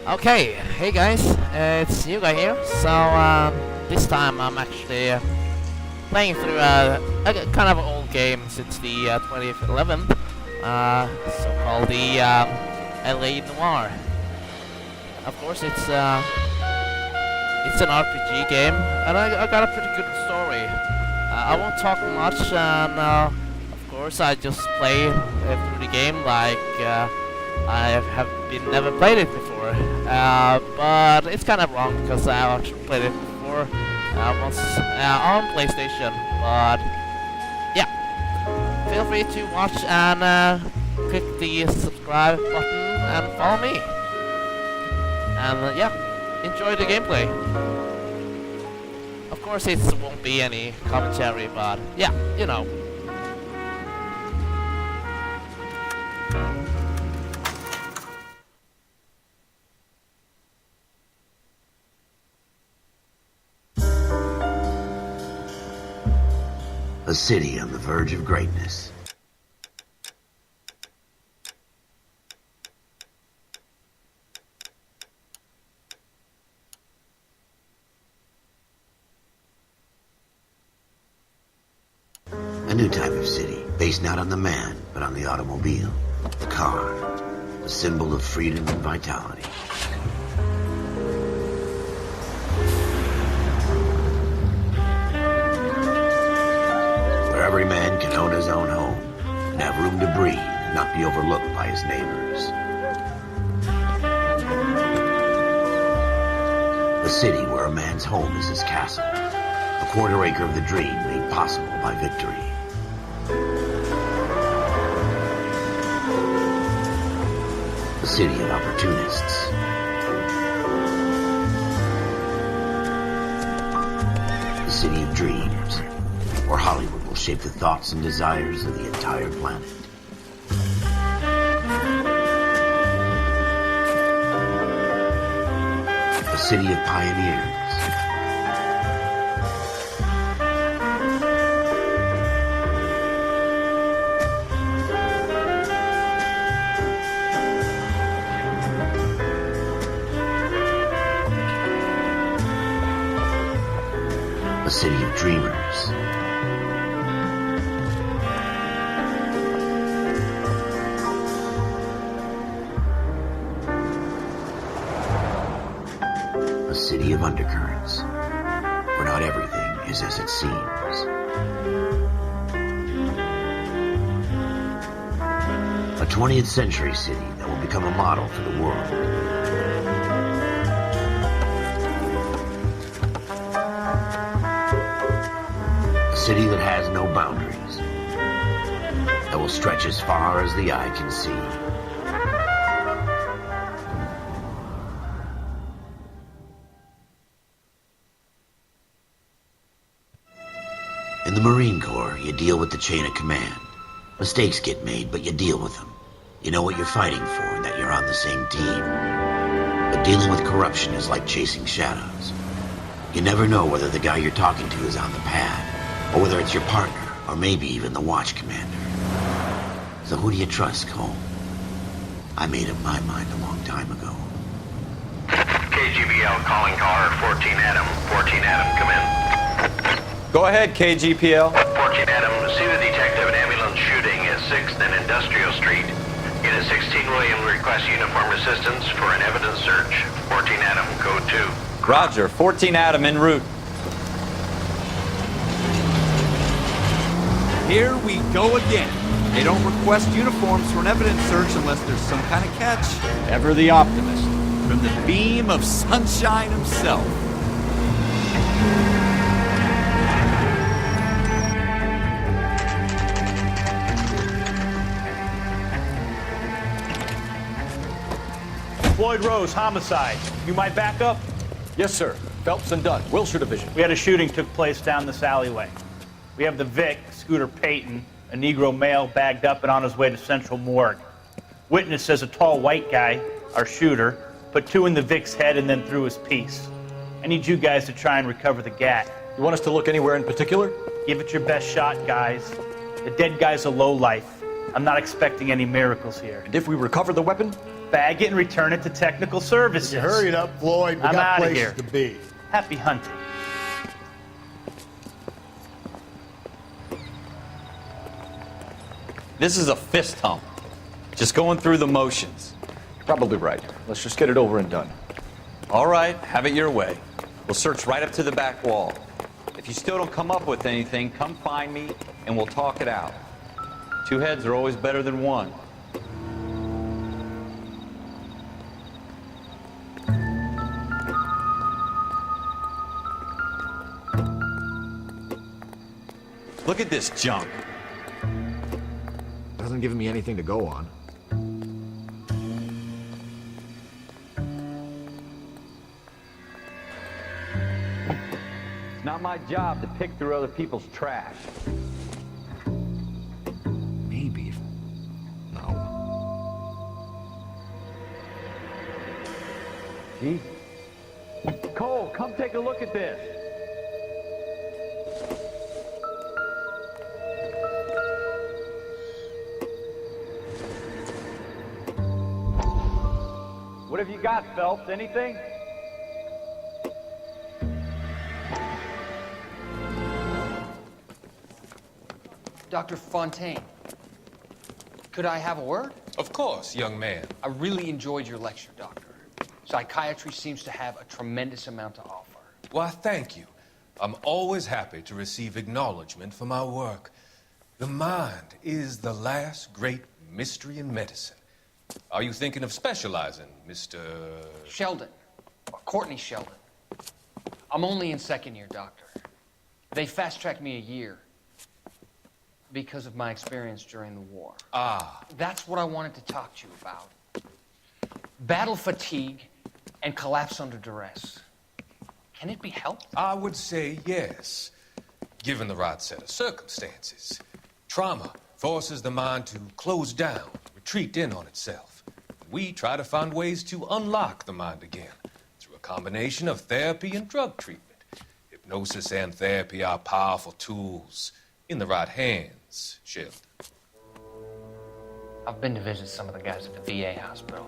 Okay, hey guys, it's Newguy here. So this time I'm actually playing through a kind of old game since the 2011, so-called the LA Noire. Of course, it's an RPG game, and I got a pretty good story. I won't talk much, and of course I just play through the game like I have never played it before. But it's kind of wrong because I actually played it before once on PlayStation. But yeah, feel free to watch and click the subscribe button and follow me. And yeah, enjoy the gameplay. Of course, it won't be any commentary, but yeah, you know. A city on the verge of greatness. A new type of city, based not on the man, but on the automobile, the car, the symbol of freedom and vitality. Every man can own his own home and have room to breathe and not be overlooked by his neighbors. A city where a man's home is his castle, a quarter acre of the dream made possible by victory. A city of opportunists. A city of dreams, where Hollywood will shape the thoughts and desires of the entire planet. A city of pioneers. A city of dreamers. A city of undercurrents, where not everything is as it seems. A 20th century city that will become a model for the world. A city that has no boundaries, that will stretch as far as the eye can see. In the Marine Corps, you deal with the chain of command. Mistakes get made, but you deal with them. You know what you're fighting for and that you're on the same team. But dealing with corruption is like chasing shadows. You never know whether the guy you're talking to is on the pad, or whether it's your partner, or maybe even the watch commander. So who do you trust, Cole? I made up my mind a long time ago. KGBL calling car 14 Adam. 14 Adam, come in. Go ahead, KGPL. 14 Adam, see the detective and ambulance shooting at 6th and Industrial Street. Unit 16 William requests uniform assistance for an evidence search. 14 Adam, code 2. Roger, 14 Adam en route. Here we go again. They don't request uniforms for an evidence search unless there's some kind of catch. Ever the optimist. From the beam of sunshine himself. Floyd Rose, homicide. You might back up? Yes, sir. Phelps and Dunn, Wilshire Division. We had a shooting took place down this alleyway. We have the Vic, Scooter Payton, a Negro male bagged up and on his way to Central Morgue. Witness says a tall white guy, our shooter, put 2 in the Vic's head and then threw his piece. I need you guys to try and recover the gat. You want us to look anywhere in particular? Give it your best shot, guys. The dead guy's a lowlife. I'm not expecting any miracles here. And if we recover the weapon? Bag it and return it to technical services. Hurry it up, Floyd. We I'm got outta places here. to be. Happy hunting. This is a fist hump. Just going through the motions. Probably right. Let's just get it over and done. All right, have it your way. We'll search right up to the back wall. If you still don't come up with anything, come find me and we'll talk it out. Two heads are always better than one. Look at this junk. Doesn't give me anything to go on. It's not my job to pick through other people's trash. Maybe. No. Gee. Cole, come take a look at this. What have you got, Phelps? Anything? Dr. Fontaine, could I have a word? Of course, young man. I really enjoyed your lecture, Doctor. Psychiatry seems to have a tremendous amount to offer. Why, thank you. I'm always happy to receive acknowledgement for my work. The mind is the last great mystery in medicine. Are you thinking of specializing, Mr. Sheldon, or Courtney Sheldon. I'm only in second year, Doctor. They fast-tracked me a year because of my experience during the war. Ah. That's what I wanted to talk to you about. Battle fatigue and collapse under duress. Can it be helped? I would say yes, given the right set of circumstances. Trauma forces the mind to close down, retreat in on itself. We try to find ways to unlock the mind again through a combination of therapy and drug treatment. Hypnosis and therapy are powerful tools in the right hands, Sheldon. I've been to visit some of the guys at the VA hospital.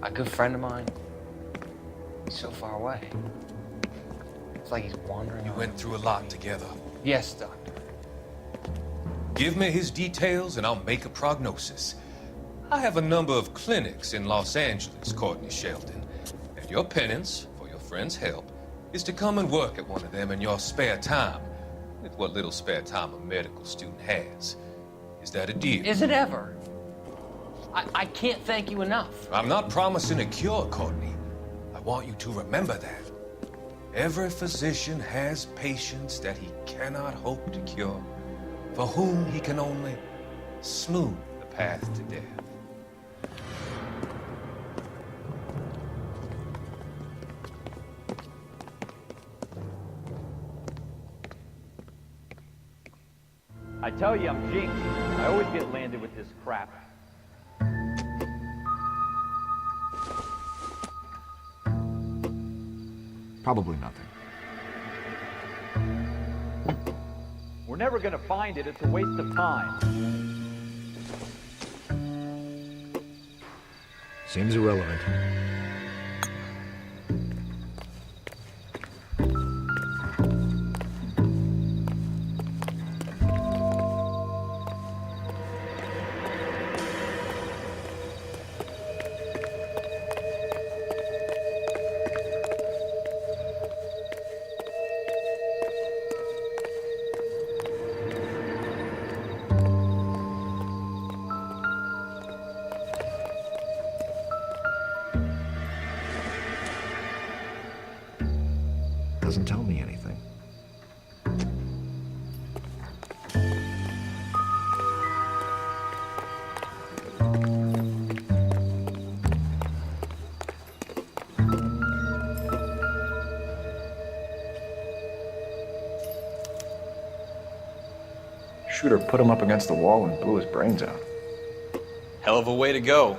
A good friend of mine, he's so far away. It's like he's wandering You around. went through a lot together. Yes, Doctor. Give me his details and I'll make a prognosis. I have a number of clinics in Los Angeles, Courtney Sheldon, and your penance, for your friend's help, is to come and work at one of them in your spare time, with what little spare time a medical student has. Is that a deal? Is it ever? I can't thank you enough. I'm not promising a cure, Courtney. I want you to remember that. Every physician has patients that he cannot hope to cure, for whom he can only smooth the path to death. I tell you, I'm jinxed. I always get landed with this crap. Probably nothing. We're never gonna find it. It's a waste of time. Seems irrelevant. Doesn't tell me anything. Shooter put him up against the wall and blew his brains out. Hell of a way to go.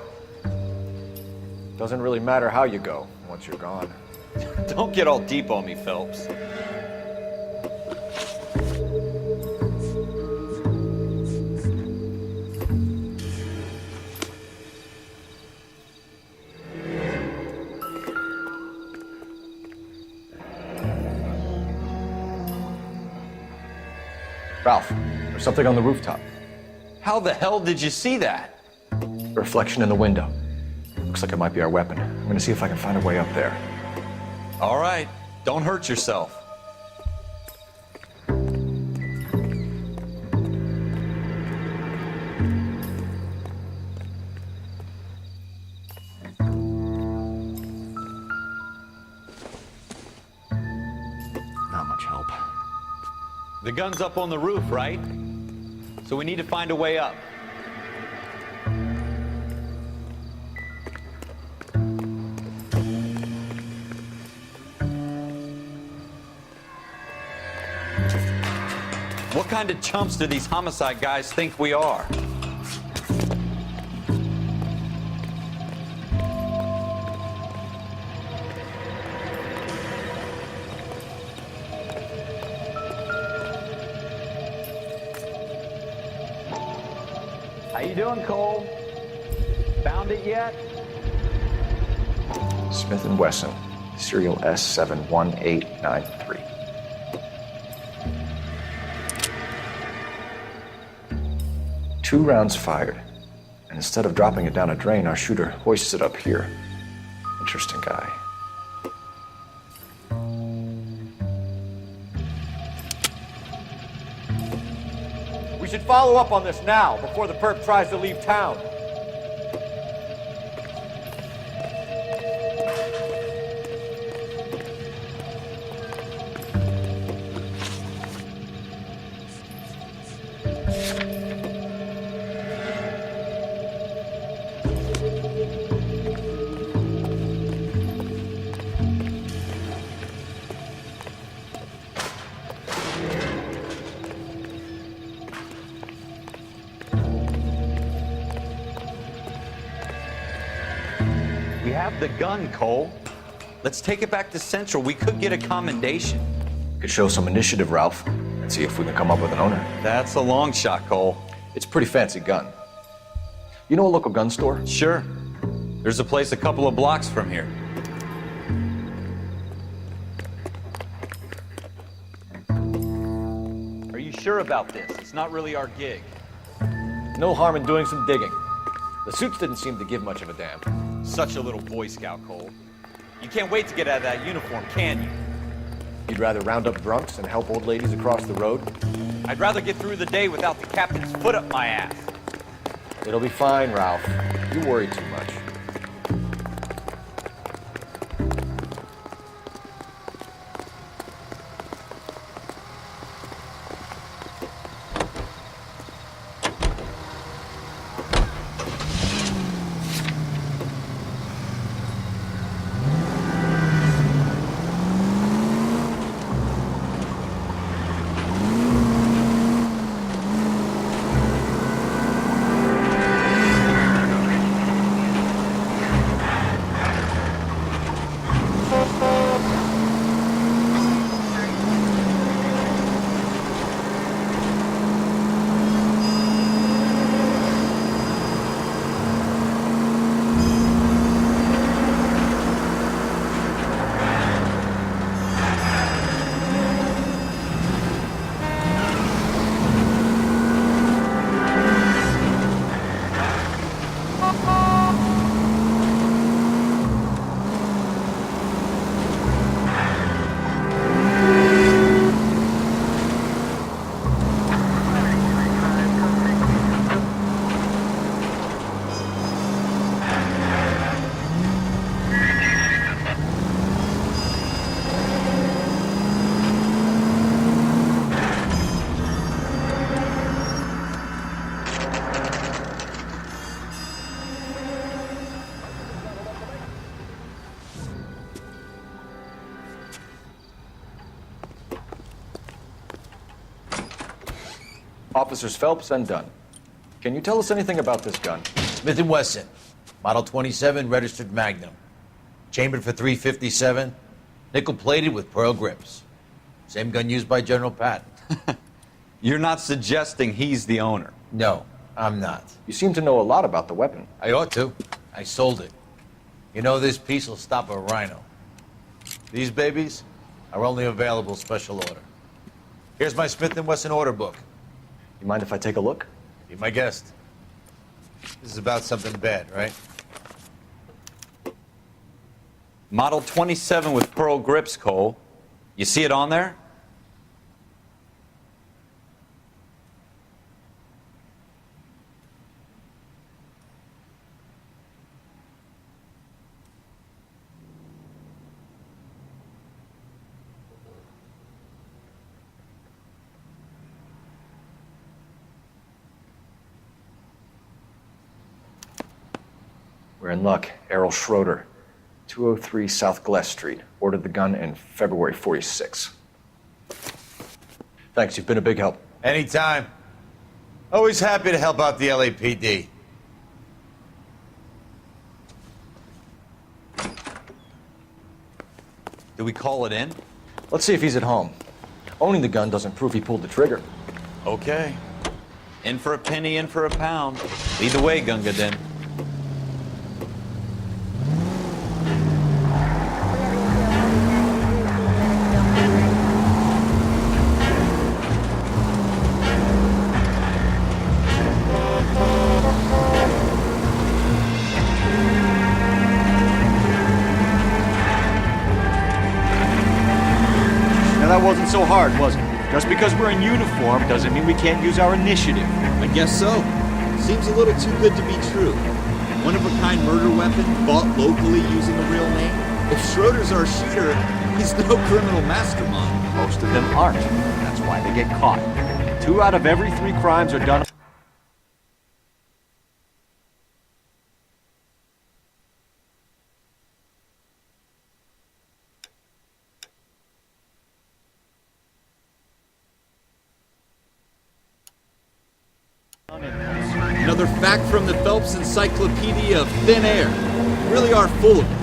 Doesn't really matter how you go once you're gone. Don't get all deep on me, Phelps. Ralph, there's something on the rooftop. How the hell did you see that? A reflection in the window. Looks like it might be our weapon. I'm gonna see if I can find a way up there. All right, don't hurt yourself. Not much help. The gun's up on the roof, right? So we need to find a way up. What kind of chumps do these homicide guys think we are? How you doing, Cole? Found it yet? Smith & Wesson, serial S71893. Two rounds fired, and instead of dropping it down a drain, our shooter hoists it up here. Interesting guy. We should follow up on this now, before the perp tries to leave town. We have the gun, Cole. Let's take it back to Central. We could get a commendation. Could show some initiative, Ralph, and see if we can come up with an owner. That's a long shot, Cole. It's a pretty fancy gun. You know a local gun store? Sure. There's a place a couple of blocks from here. Are you sure about this? It's not really our gig. No harm in doing some digging. The suits didn't seem to give much of a damn. Such a little Boy Scout, Cole. You can't wait to get out of that uniform, can you? You'd rather round up drunks and help old ladies across the road? I'd rather get through the day without the captain's foot up my ass. It'll be fine, Ralph. You worry too much. Officers Phelps and Dunn. Can you tell us anything about this gun? Smith & Wesson, Model 27, registered Magnum. Chambered for .357, nickel-plated with pearl grips. Same gun used by General Patton. You're not suggesting he's the owner? No, I'm not. You seem to know a lot about the weapon. I ought to. I sold it. You know, this piece will stop a rhino. These babies are only available special order. Here's my Smith & Wesson order book. You mind if I take a look? Be my guest. This is about something bad, right? Model 27 with pearl grips, Cole. You see it on there? We're in luck. Errol Schroeder, 203 South Glass Street. Ordered the gun in February 46. Thanks, you've been a big help. Anytime. Always happy to help out the LAPD. Do we call it in? Let's see if he's at home. Owning the gun doesn't prove he pulled the trigger. Okay. In for a penny, in for a pound. Lead the way, Gunga Din. That wasn't so hard, was it? Just because we're in uniform doesn't mean we can't use our initiative. I guess so. Seems a little too good to be true. One-of-a-kind murder weapon bought locally using a real name? If Schroeder's our shooter, he's no criminal mastermind. Most of them aren't. That's why they get caught. 2 out of every 3 crimes are done. Another fact from the Phelps Encyclopedia of Thin Air. You really are full of it.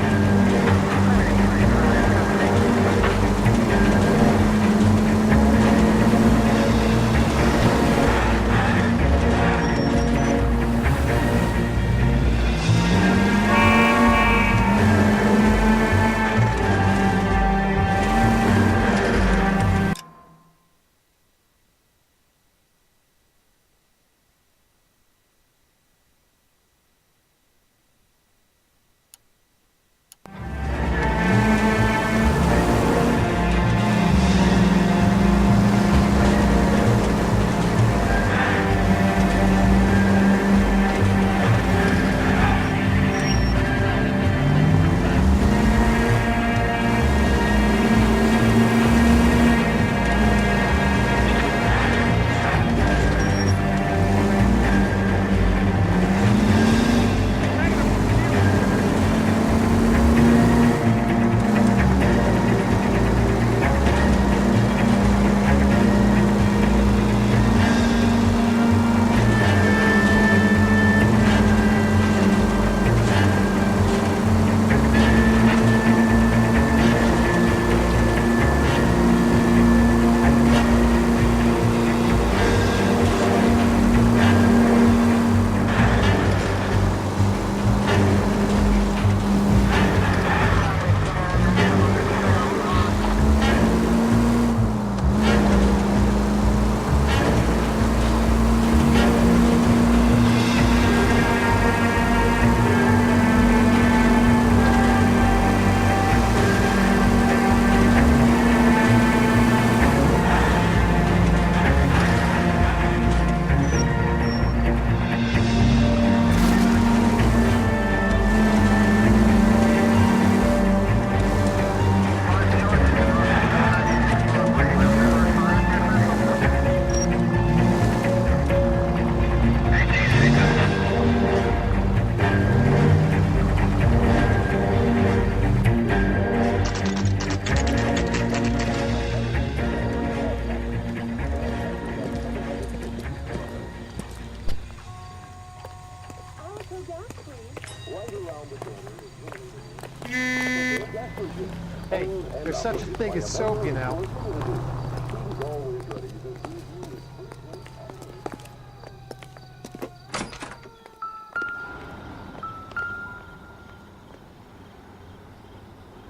Hey, there's such a thing as soap, you know.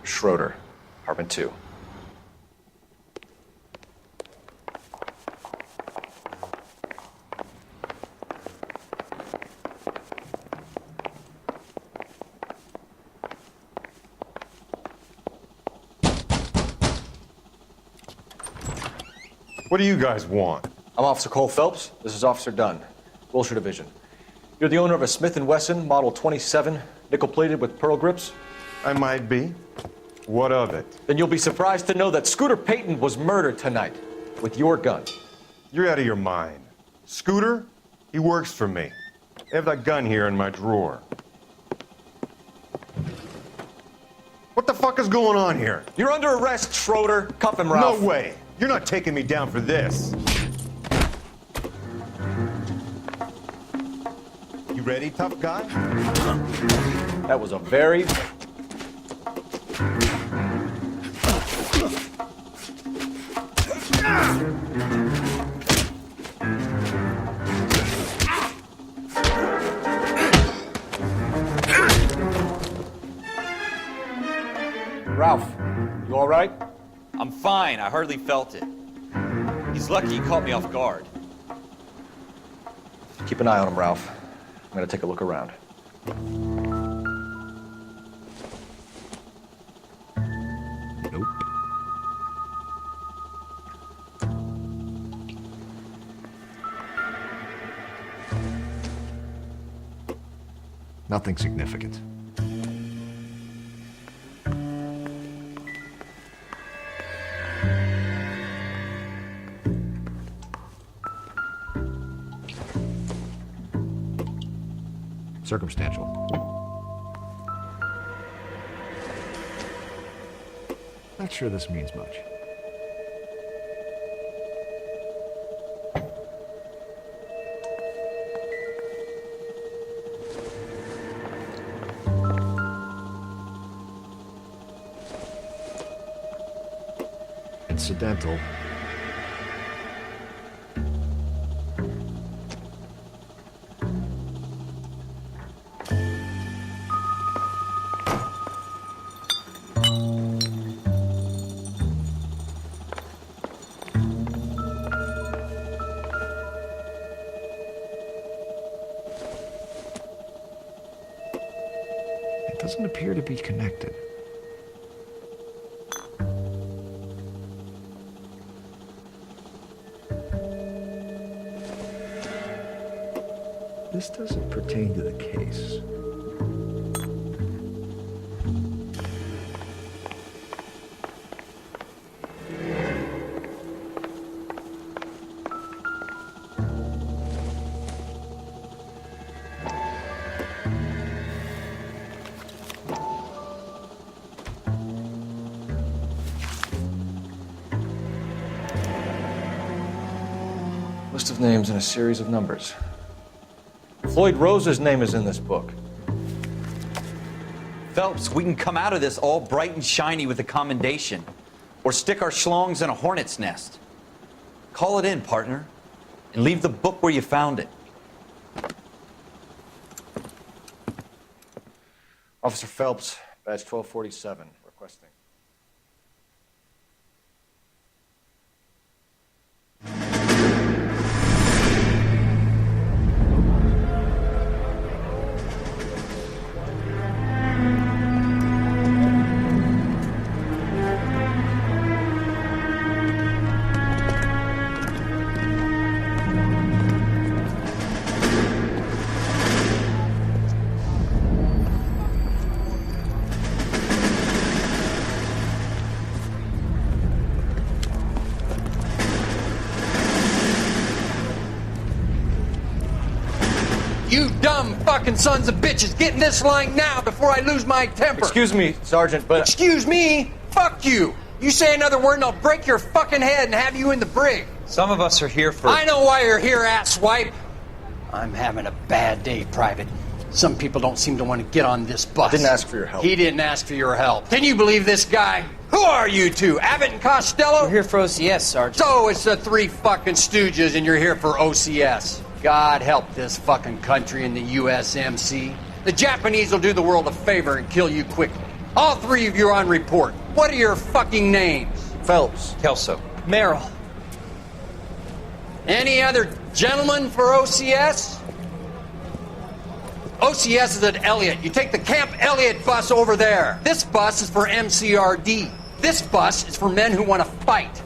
Schroeder, apartment 2. What do you guys want? I'm Officer Cole Phelps. This is Officer Dunn, Wilshire Division. You're the owner of a Smith & Wesson Model 27, nickel-plated with pearl grips? I might be. What of it? Then you'll be surprised to know that Scooter Payton was murdered tonight with your gun. You're out of your mind. Scooter? He works for me. I have that gun here in my drawer. What the fuck is going on here? You're under arrest, Schroeder. Cuff him, Ralph. No way. You're not taking me down for this. You ready, tough guy? That was a very... Ralph, you all right? I'm fine. I hardly felt it. He's lucky he caught me off guard. Keep an eye on him, Ralph. I'm gonna take a look around. Nope. Nothing significant. Circumstantial. Not sure this means much. Incidental. It doesn't appear to be connected. This doesn't pertain to the case. List of names and a series of numbers. Floyd Rose's name is in this book. Phelps, we can come out of this all bright and shiny with a commendation. Or stick our schlongs in a hornet's nest. Call it in, partner. And leave the book where you found it. Officer Phelps, badge 1247, requesting. You dumb fucking sons of bitches, get in this line now before I lose my temper. Excuse me, Sergeant, but... Excuse me? Fuck you. You say another word and I'll break your fucking head and have you in the brig. Some of us are here for... I know why you're here, asswipe. I'm having a bad day, Private. Some people don't seem to want to get on this bus. I didn't ask for your help. He didn't ask for your help. Can you believe this guy? Who are you two? Abbott and Costello? We're here for OCS, Sergeant. So it's the three fucking stooges and you're here for OCS. God help this fucking country and the USMC. The Japanese will do the world a favor and kill you quickly. All three of you are on report. What are your fucking names? Phelps. Kelso. Merrill. Any other gentlemen for OCS? OCS is at Elliott. You take the Camp Elliott bus over there. This bus is for MCRD. This bus is for men who want to fight.